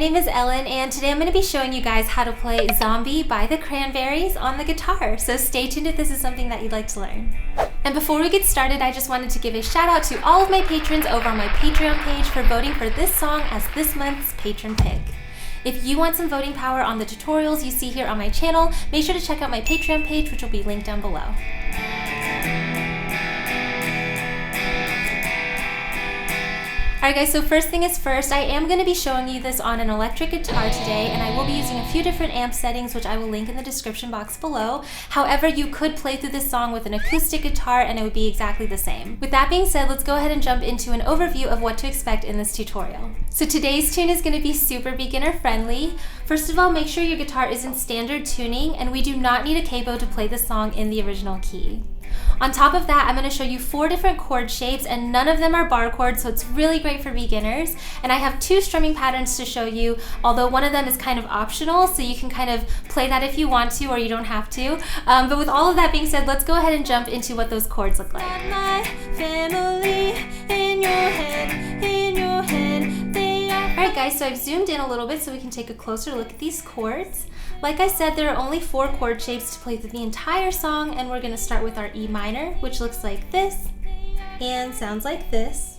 name is Ellen, and today I'm going to be showing you guys how to play Zombie by the Cranberries on the guitar, so stay tuned if this is something that you'd like to learn. And before we get started, I just wanted to give a shout out to all of my patrons over on my Patreon page for voting for this song as this month's patron pick. If you want some voting power on the tutorials you see here on my channel, make sure to check out my Patreon page, which will be linked down below. Alright guys, so first thing is first, I am going to be showing you this on an electric guitar today, and I will be using a few different amp settings, which I will link in the description box below. However, you could play through this song with an acoustic guitar and it would be exactly the same. With that being said, let's go ahead and jump into an overview of what to expect in this tutorial. So today's tune is going to be super beginner friendly. First of all, make sure your guitar is in standard tuning, and we do not need a capo to play this song in the original key. On top of that, I'm going to show you 4 different chord shapes, and none of them are bar chords, so it's really great for beginners. And I have 2 strumming patterns to show you, although one of them is kind of optional, so you can kind of play that if you want to, or you don't have to. But with all of that being said, let's go ahead and jump into what those chords look like. My family in your head, in your head, they are... Alright guys, so I've zoomed in a little bit so we can take a closer look at these chords. Like I said, there are only 4 chord shapes to play through the entire song, and we're going to start with our E minor, which looks like this and sounds like this.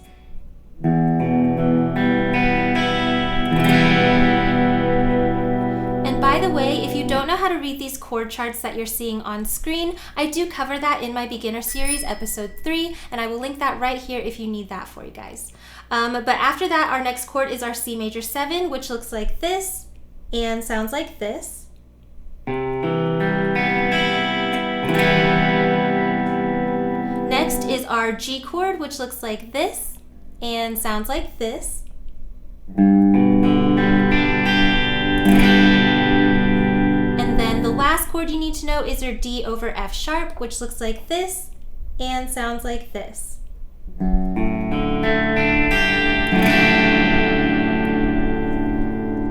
And by the way, if you don't know how to read these chord charts that you're seeing on screen, I do cover that in my beginner series, episode 3, and I will link that right here if you need that for you guys. But after that, our next chord is our Cmaj7, which looks like this and sounds like this. Next is our G chord, which looks like this and sounds like this. And then the last chord you need to know is your D over F sharp, which looks like this and sounds like this.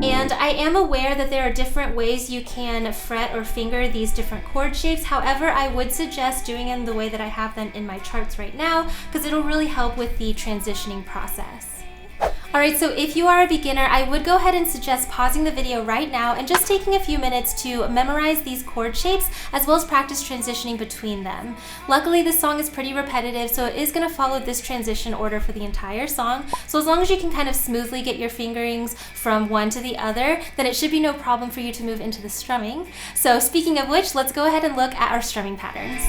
And I am aware that there are different ways you can fret or finger these different chord shapes. However, I would suggest doing them the way that I have them in my charts right now, because it'll really help with the transitioning process. Alright, so if you are a beginner, I would go ahead and suggest pausing the video right now and just taking a few minutes to memorize these chord shapes, as well as practice transitioning between them. Luckily, this song is pretty repetitive, so it is going to follow this transition order for the entire song. So as long as you can kind of smoothly get your fingerings from one to the other, then it should be no problem for you to move into the strumming. So speaking of which, let's go ahead and look at our strumming patterns.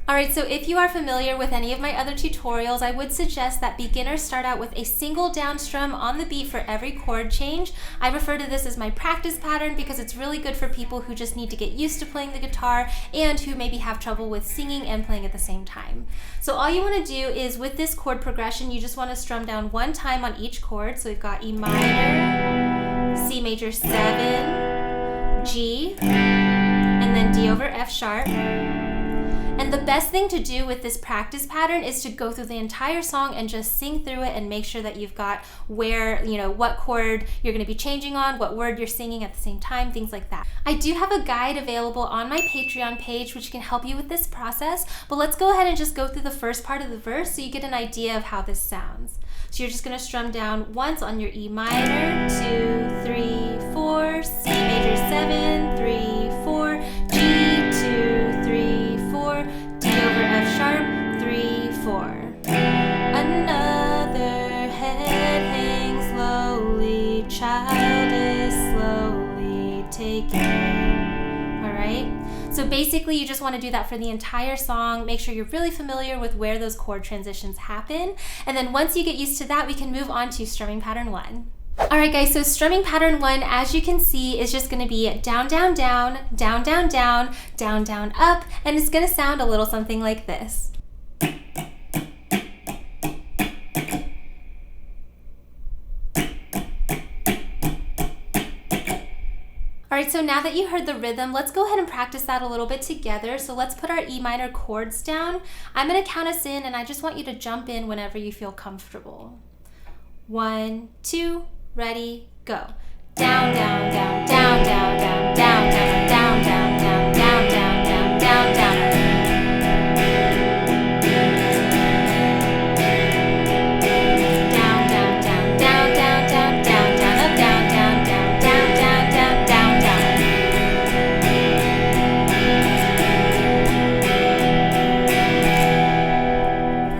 Alright, so if you are familiar with any of my other tutorials, I would suggest that beginners start out with a single down strum on the beat for every chord change. I refer to this as my practice pattern because it's really good for people who just need to get used to playing the guitar and who maybe have trouble with singing and playing at the same time. So all you want to do is, with this chord progression, you just want to strum down 1 time on each chord. So we've got E minor, Cmaj7, G, and then D over F sharp. And the best thing to do with this practice pattern is to go through the entire song and just sing through it and make sure that you've got where, what chord you're going to be changing on, what word you're singing at the same time, things like that. I do have a guide available on my Patreon page which can help you with this process, but let's go ahead and just go through the first part of the verse so you get an idea of how this sounds. So you're just going to strum down once on your E minor, 2, 3, 4, C major 7, 3, 4, G, 2, 3, 4, D over F sharp, 3, 4. Another head hangs slowly, child is slowly taken. Alright? So basically you just want to do that for the entire song. Make sure you're really familiar with where those chord transitions happen. And then once you get used to that, we can move on to strumming pattern 1. Alright guys, so strumming pattern 1, as you can see, is just going to be down, down, down, down, down, down, down, down, up, and it's going to sound a little something like this. Alright, so now that you heard the rhythm, let's go ahead and practice that a little bit together. So let's put our E minor chords down. I'm going to count us in, and I just want you to jump in whenever you feel comfortable. 1, 2, ready, go. down, down, down, down, down, down, down, down, down, down, down, down, down, down, down, down. Down, down, down, down, down, down, down, down, up, down, down, down, down, down, down, down, down.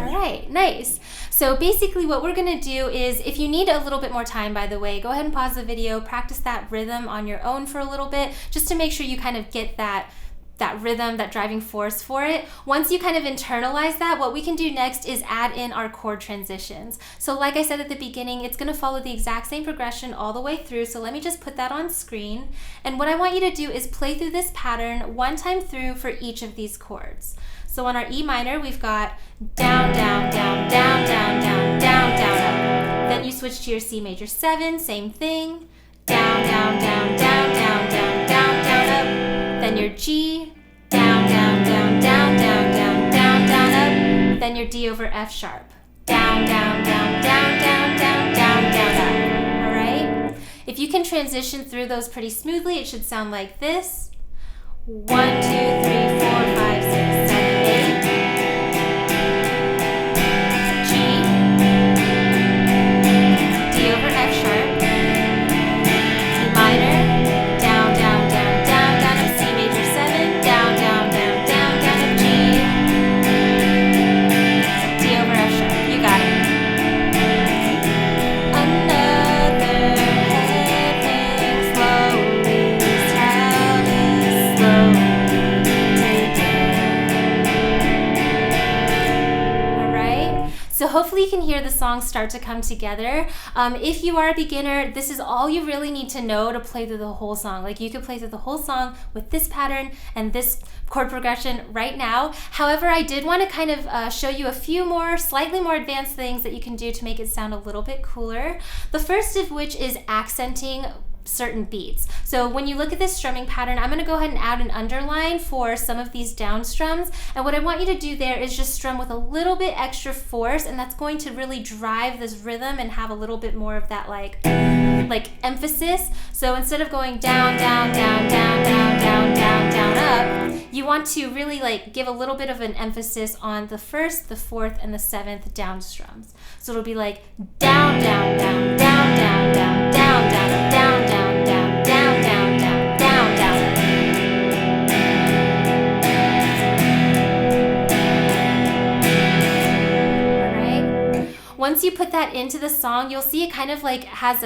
All right, nice. So basically what we're gonna do is, if you need a little bit more time, by the way, go ahead and pause the video, practice that rhythm on your own for a little bit, just to make sure you kind of get that rhythm, that driving force for it. Once you kind of internalize that, what we can do next is add in our chord transitions. So like I said at the beginning, it's gonna follow the exact same progression all the way through. So let me just put that on screen. And what I want you to do is play through this pattern one time through for each of these chords. So on our E minor, we've got down, down, down, down, down, down, down, down, up. Then you switch to your C major 7, same thing. Down, down, down, down, down, down, down, down, up. Then your G, down, down, down, down, down, down, down, down, up. Then your D over F sharp. Down, down, down, down, down, down, down, down, up. All right? If you can transition through those pretty smoothly, it should sound like this. 1, 2, 3, 4, 5, 6, 7, 8. G, D over F sharp, E minor, down, down, down, down, down, up, C major 7, down, down, down, down, down, up, G, D over F sharp. You got it. Another head hangs slowly, child is slowly taken. All right. So hopefully you can hear the song start to come together. If you are a beginner, this is all you really need to know to play through the whole song. Like, you could play through the whole song with this pattern and this chord progression right now. However, I did want to kind of show you a few more, slightly more advanced things that you can do to make it sound a little bit cooler. The first of which is accenting certain beats. So when you look at this strumming pattern, I'm going to go ahead and add an underline for some of these down strums, and what I want you to do there is just strum with a little bit extra force, and that's going to really drive this rhythm and have a little bit more of that like emphasis. So instead of going down, down, down, down, down, down, down, down, up, you want to really like give a little bit of an emphasis on the first, the fourth, and the seventh down strums. So it'll be like down, down, down, down, down, down, down, down, down, down, down, down, down, down, down, down. All right. Once you put that into the song, you'll see it kind of like has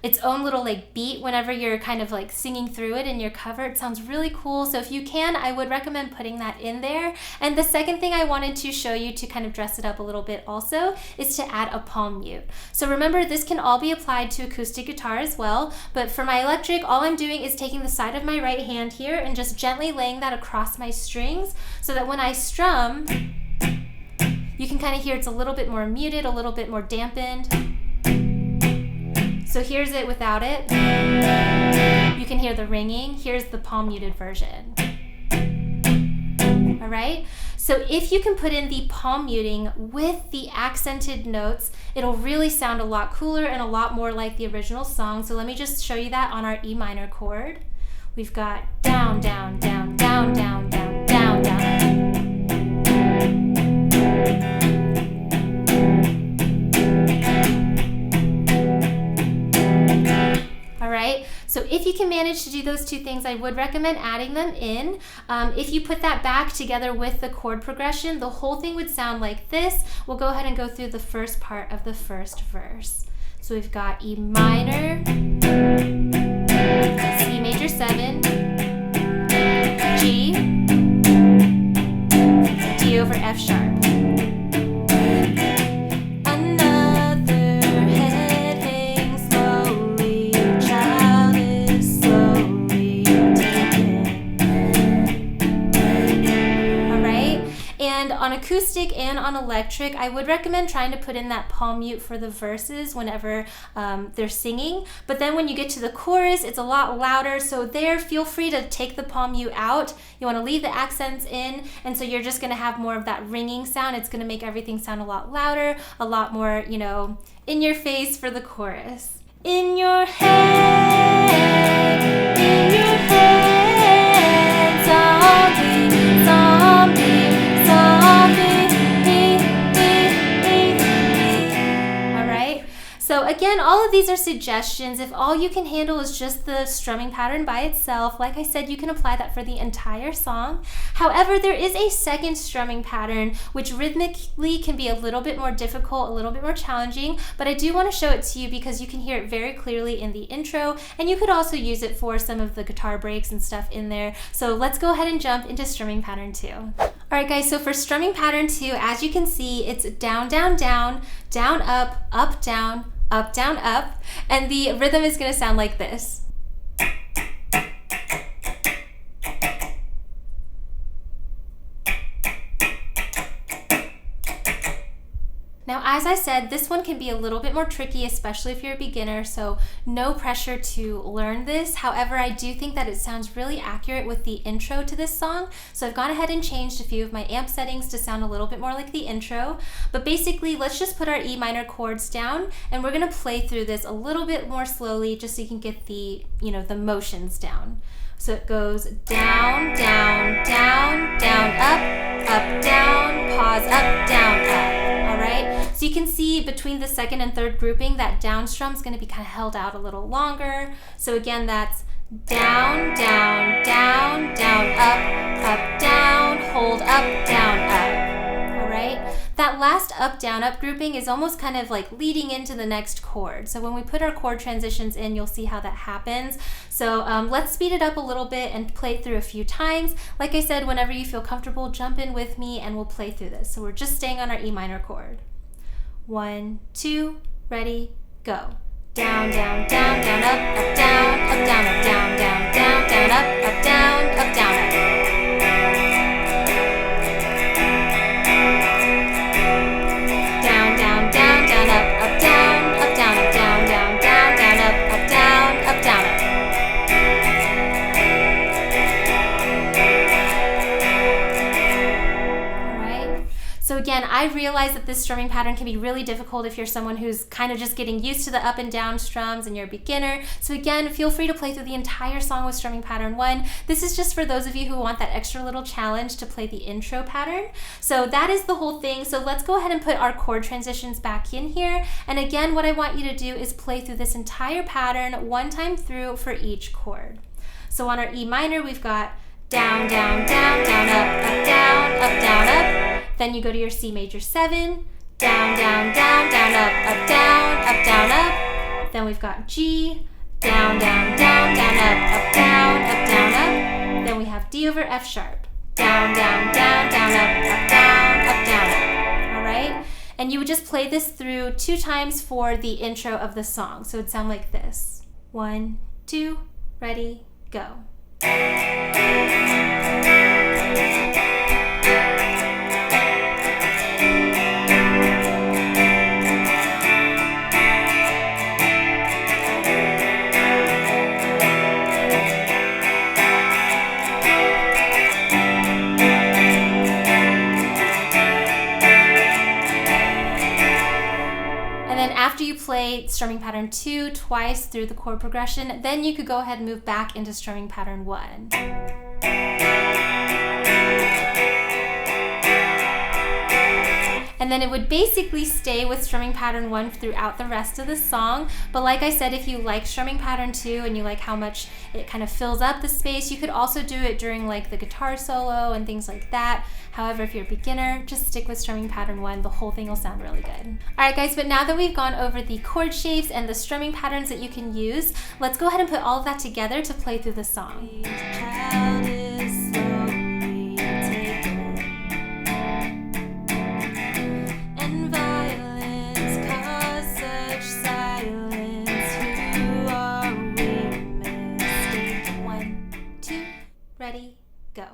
its own little like beat whenever you're kind of like singing through it in your cover. It sounds really cool. So if you can, I would recommend putting that in there. And the second thing I wanted to show you to kind of dress it up a little bit also is to add a palm mute. So remember, this can all be applied to acoustic guitar as well, but for my electric, all I'm doing is taking the side of my right hand here and just gently laying that across my strings so that when I strum, you can kind of hear it's a little bit more muted, a little bit more dampened. So here's it without it. You can hear the ringing. Here's the palm muted version. All right? So if you can put in the palm muting with the accented notes, it'll really sound a lot cooler and a lot more like the original song. So let me just show you that on our E minor chord. We've got down, down, down, down, down, down, down, down. All right, so if you can manage to do those two things, I would recommend adding them in. If you put that back together with the chord progression, the whole thing would sound like this. We'll go ahead and go through the first part of the first verse. So we've got E minor, C major 7, G, D over F sharp. On acoustic and on electric, I would recommend trying to put in that palm mute for the verses whenever they're singing. But then when you get to the chorus, it's a lot louder. So there, feel free to take the palm mute out. You want to leave the accents in. And so you're just going to have more of that ringing sound. It's going to make everything sound a lot louder, a lot more, in your face for the chorus. In your head, in your head, zombie, zombie, zombie. All right. So again, all of these are suggestions. If all you can handle is just the strumming pattern by itself, like I said, you can apply that for the entire song. However, there is a second strumming pattern, which rhythmically can be a little bit more difficult, a little bit more challenging, but I do want to show it to you because you can hear it very clearly in the intro, and you could also use it for some of the guitar breaks and stuff in there. So let's go ahead and jump into strumming pattern 2. All right, guys, so for strumming pattern 2, as you can see, it's down, down, down, down, up, down, up, down, up, and the rhythm is going to sound like this. Now, as I said, this one can be a little bit more tricky, especially if you're a beginner, so no pressure to learn this. However, I do think that it sounds really accurate with the intro to this song, so I've gone ahead and changed a few of my amp settings to sound a little bit more like the intro. But basically, let's just put our E minor chords down, and we're gonna play through this a little bit more slowly just so you can get the, the motions down. So it goes down, down, down, down, up, down, pause, up, down, up. Alright, so you can see between the second and third grouping that down strum is going to be kind of held out a little longer. So again, that's down, down, down, down, up, down, hold, up, down, up. Alright, that last up, grouping is almost kind of like leading into the next chord. So when we put our chord transitions in, you'll see how that happens. So let's speed it up a little bit and play it through a few times. Like I said, whenever you feel comfortable, jump in with me and we'll play through this. So we're just staying on our E minor chord. 1, 2, ready, go. Down, down, down, down, up, down, up, down, up, down, down, down, down, up, down, up, down, up. Again, I realize that this strumming pattern can be really difficult if you're someone who's kind of just getting used to the up and down strums and you're a beginner. So again, feel free to play through the entire song with strumming pattern 1. This is just for those of you who want that extra little challenge to play the intro pattern. So that is the whole thing. So let's go ahead and put our chord transitions back in here. And again, what I want you to do is play through this entire pattern one time through for each chord. So on our E minor, we've got down, down, down, down, up, down, up, down, up. Then you go to your Cmaj7, down, down, down, down, up, down, up. Then we've got G, down, down, down, down, up, down, up. Then we have D over F sharp, down, down, down, down, up, down, up. All right? And you would just play this through 2 times for the intro of the song. So it'd sound like this. 1, 2, ready, go. After you play strumming pattern 2 twice through the chord progression, then you could go ahead and move back into strumming pattern 1. And then it would basically stay with strumming pattern 1 throughout the rest of the song. But like I said, if you like strumming pattern 2 and you like how much it kind of fills up the space, you could also do it during like the guitar solo and things like that. However, if you're a beginner, just stick with strumming pattern 1. The whole thing will sound really good. All right, guys, but now that we've gone over the chord shapes and the strumming patterns that you can use, let's go ahead and put all of that together to play through the song. Ready, go.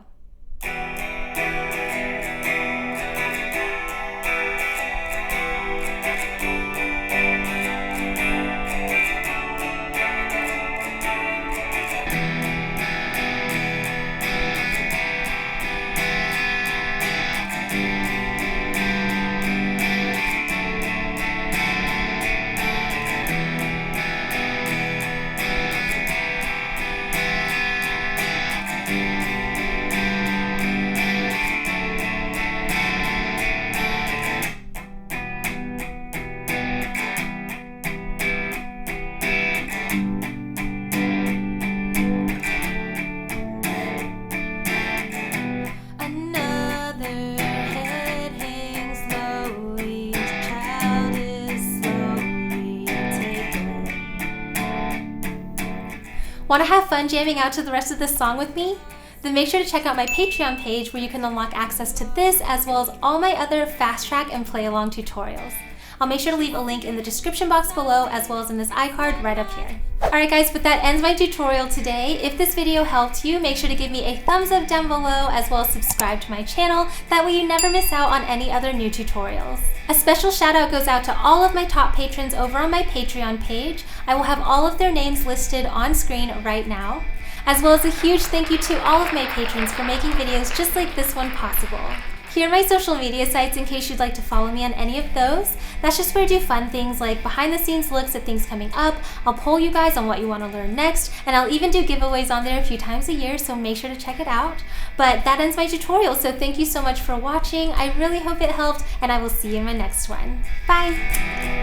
Want to have fun jamming out to the rest of this song with me? Then make sure to check out my Patreon page where you can unlock access to this as well as all my other fast track and play along tutorials. I'll make sure to leave a link in the description box below as well as in this iCard right up here. Alright guys, but that ends my tutorial today. If this video helped you, make sure to give me a thumbs up down below as well as subscribe to my channel. That way you never miss out on any other new tutorials. A special shout out goes out to all of my top patrons over on my Patreon page. I will have all of their names listed on screen right now. As well as a huge thank you to all of my patrons for making videos just like this one possible. Here are my social media sites in case you'd like to follow me on any of those. That's just where I do fun things like behind the scenes looks at things coming up. I'll poll you guys on what you want to learn next, and I'll even do giveaways on there a few times a year, so make sure to check it out. But that ends my tutorial, so thank you so much for watching. I really hope it helped, and I will see you in my next one. Bye!